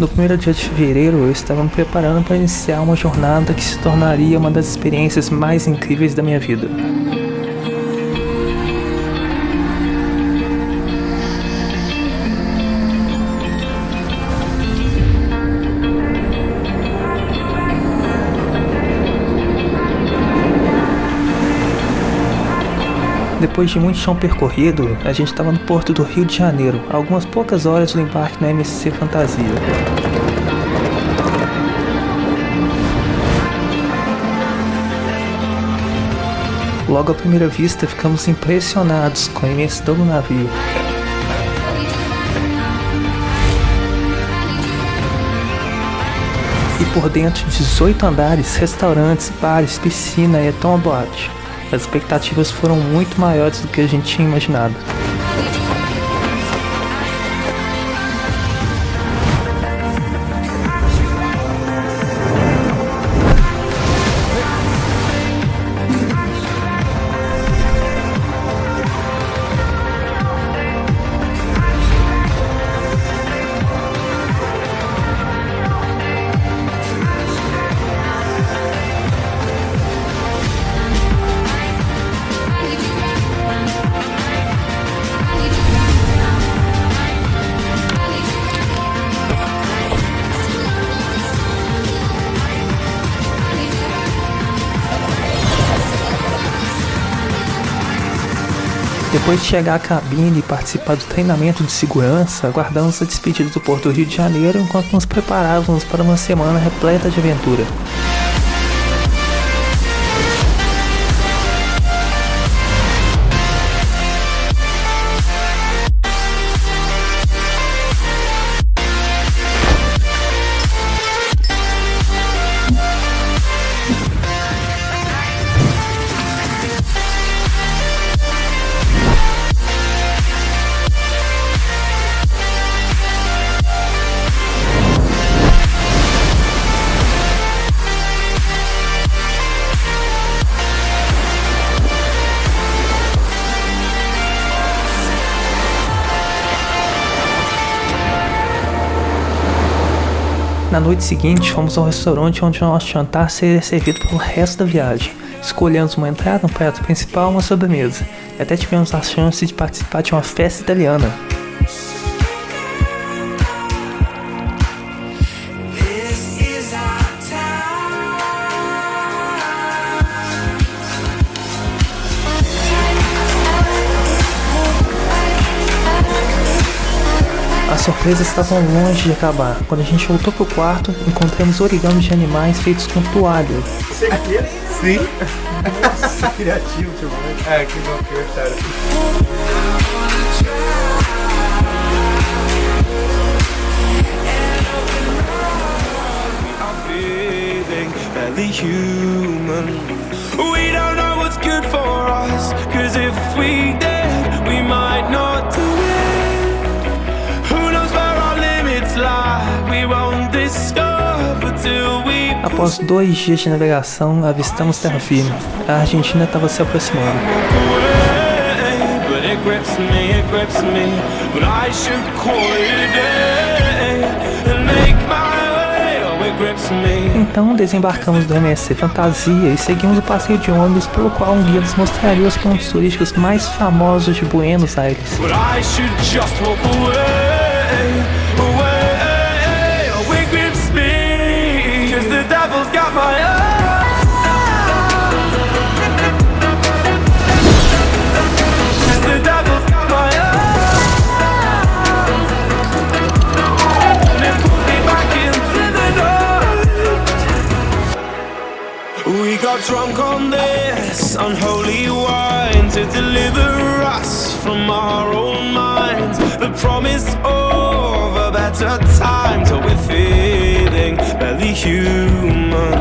No primeiro dia de fevereiro, eu estava me preparando para iniciar uma jornada que se tornaria uma das experiências mais incríveis da minha vida. Depois de muito chão percorrido, a gente estava no porto do Rio de Janeiro, a algumas poucas horas do embarque na MSC Fantasia. Logo à primeira vista, ficamos impressionados com a imensidão do navio. E por dentro, 18 andares, restaurantes, bares, piscina e até uma boate. As expectativas foram muito maiores do que a gente tinha imaginado. Depois de chegar à cabine e participar do treinamento de segurança, aguardamos a despedida do Porto do Rio de Janeiro enquanto nos preparávamos para uma semana repleta de aventura. Na noite seguinte, fomos ao restaurante onde o nosso jantar seria servido pelo resto da viagem. Escolhemos uma entrada, um prato principal e uma sobremesa. E até tivemos a chance de participar de uma festa italiana. As surpresas estavam longe de acabar. Quando a gente voltou pro quarto, encontramos origamis de animais feitos com toalha. Você quer? Sim. Nossa, criativo demais. É, que bom que gostaram. We don't know what's good for us, 'cause if we did, we might not do it. Who knows where our limits lie? We won't discover till we. Após 2 dias de navegação, avistamos terra firme. A Argentina estava se aproximando. But it grips me, but I should call it a day and make my way. Oh, it grips me. Então desembarcamos do MSC Fantasia e seguimos o passeio de ônibus pelo qual um guia nos mostraria os pontos turísticos mais famosos de Buenos Aires. But I should just walk away, away. Oh, it grips me, 'cause the devil's got my eyes. 'Cause the devil's got my eyes. And it pulls me back into the dark. We got drunk on this unholy wine to deliver us from our own minds. The promise of a better time till we're feeling barely human.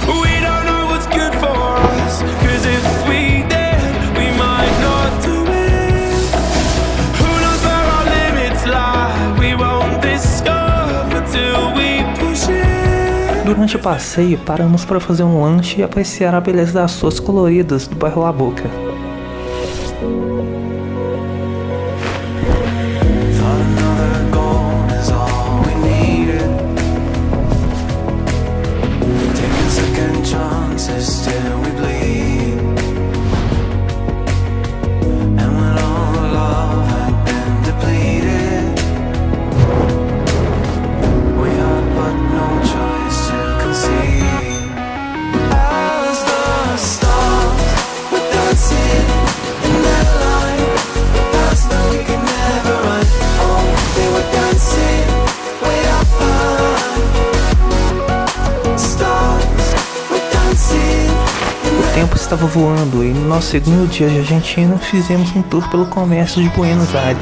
We don't know what's good for us, 'cause if we did, we might not do it. Who knows where our limits lie? We won't discover till we push it. Durante o passeio, paramos para fazer um lanche e apreciar a beleza das ruas coloridas do bairro La Boca. Thought another goal is all we needed. estava voando e no nosso segundo dia de Argentina fizemos um tour pelo comércio de Buenos Aires.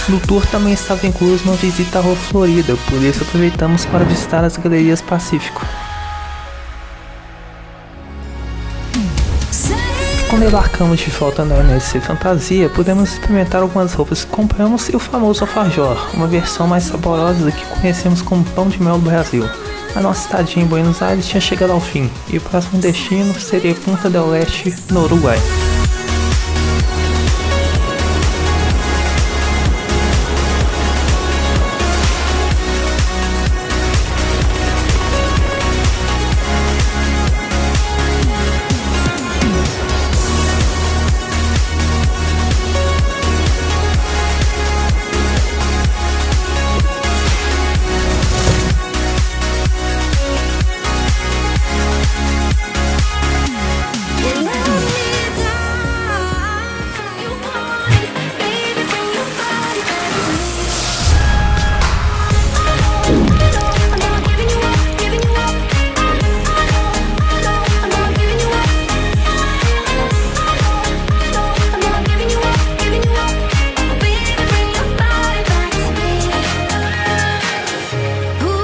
No tour também estava incluso uma visita à Rua Florida, por isso aproveitamos para visitar as galerias Pacífico. Quando embarcamos de volta na NSC Fantasia, pudemos experimentar algumas roupas que compramos e o famoso alfajor, uma versão mais saborosa do que conhecemos como pão de mel do Brasil. A nossa estadia em Buenos Aires tinha chegado ao fim, e o próximo destino seria Punta del Este, no Uruguai.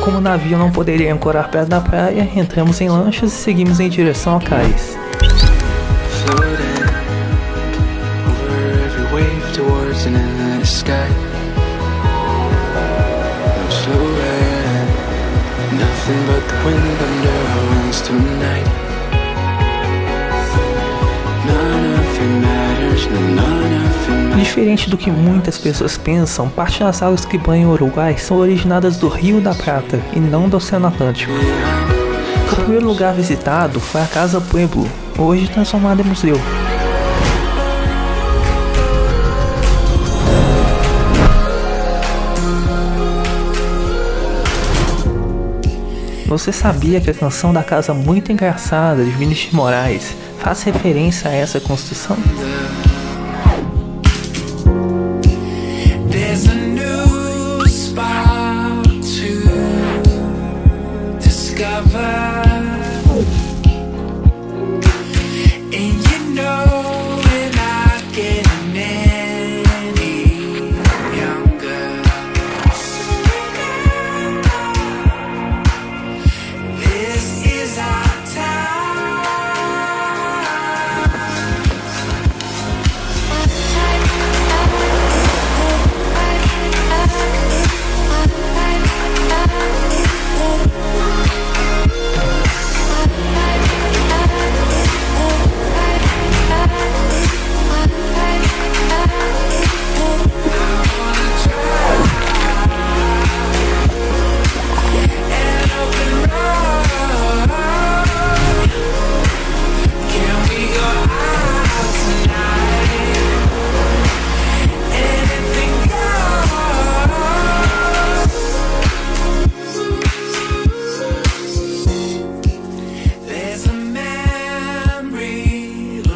Como o navio não poderia ancorar perto da praia, entramos em lanchas e seguimos em direção a cais. Diferente do que muitas pessoas pensam, parte das águas que banham o Uruguai são originadas do Rio da Prata e não do Oceano Atlântico. O primeiro lugar visitado foi a Casa Pueblo, hoje transformada em museu. Você sabia que a canção da Casa Muito Engraçada de Vinícius de Moraes faz referência a essa construção?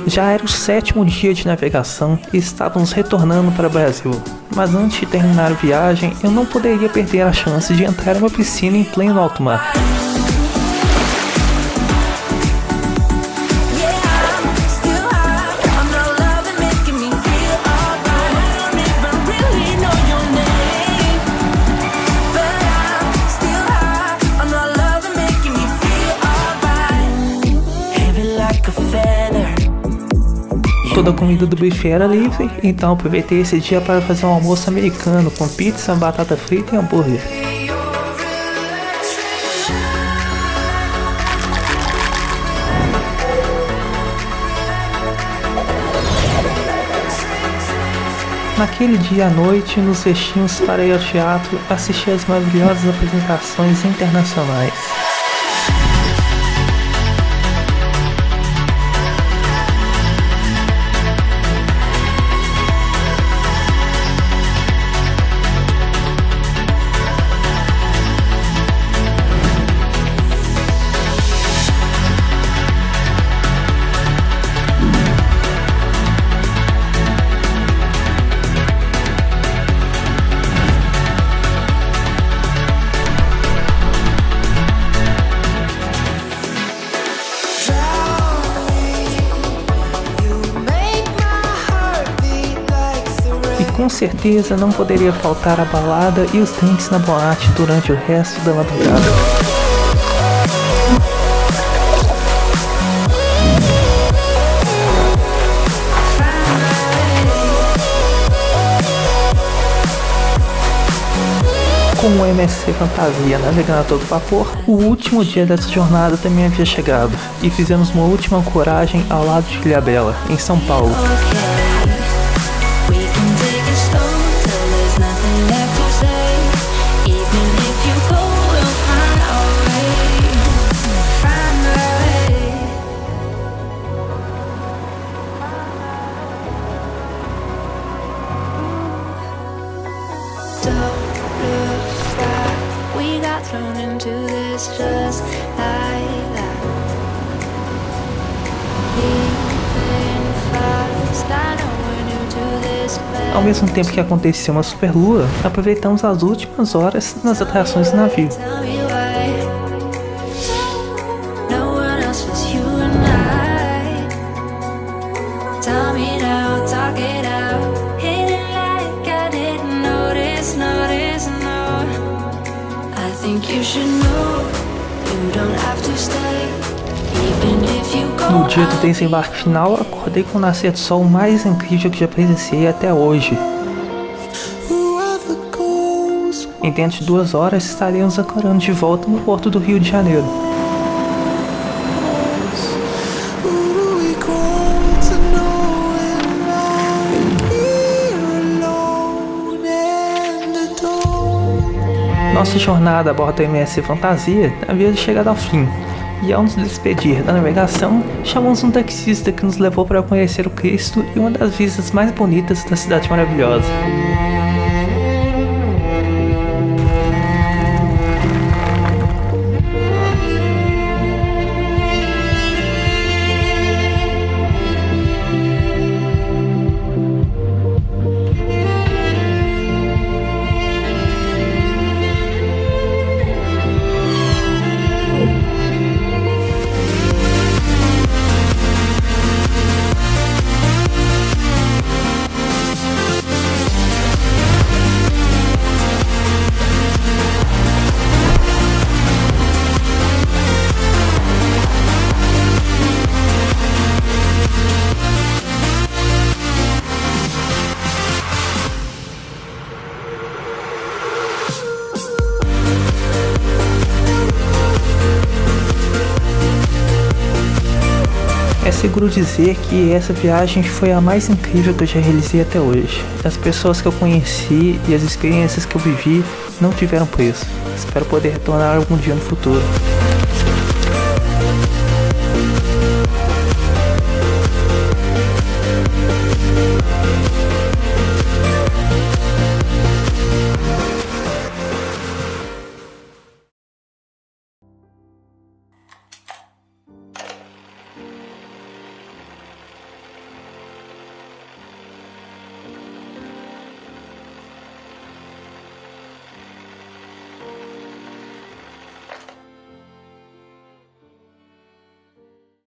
Já era o 7º dia de navegação e estávamos retornando para o Brasil. Mas antes de terminar a viagem, eu não poderia perder a chance de entrar em uma piscina em pleno alto mar. Toda a comida do buffet era livre, então aproveitei esse dia para fazer um almoço americano com pizza, batata frita e hambúrguer. Naquele dia à noite, nos vestimos para ir ao teatro assistir às maravilhosas apresentações internacionais. Com certeza não poderia faltar a balada e os drinks na boate durante o resto da madrugada. Com o MSC Fantasia navegando a todo vapor, o último dia dessa jornada também havia chegado, e fizemos uma última ancoragem ao lado de Ilhabela, em São Paulo. Ao mesmo tempo que acontecia uma superlua, aproveitamos as últimas horas nas atrações do navio. No dia do desembarque final, acordei com o nascer do sol mais incrível que já presenciei até hoje. Em dentro de 2 horas estaremos ancorando de volta no porto do Rio de Janeiro. Nossa jornada a bordo do MSC Fantasia havia chegado ao fim, e ao nos despedir da navegação, chamamos um taxista que nos levou para conhecer o Cristo e uma das vistas mais bonitas da cidade maravilhosa. É seguro dizer que essa viagem foi a mais incrível que eu já realizei até hoje. As pessoas que eu conheci e as experiências que eu vivi não tiveram preço. Espero poder retornar algum dia no futuro.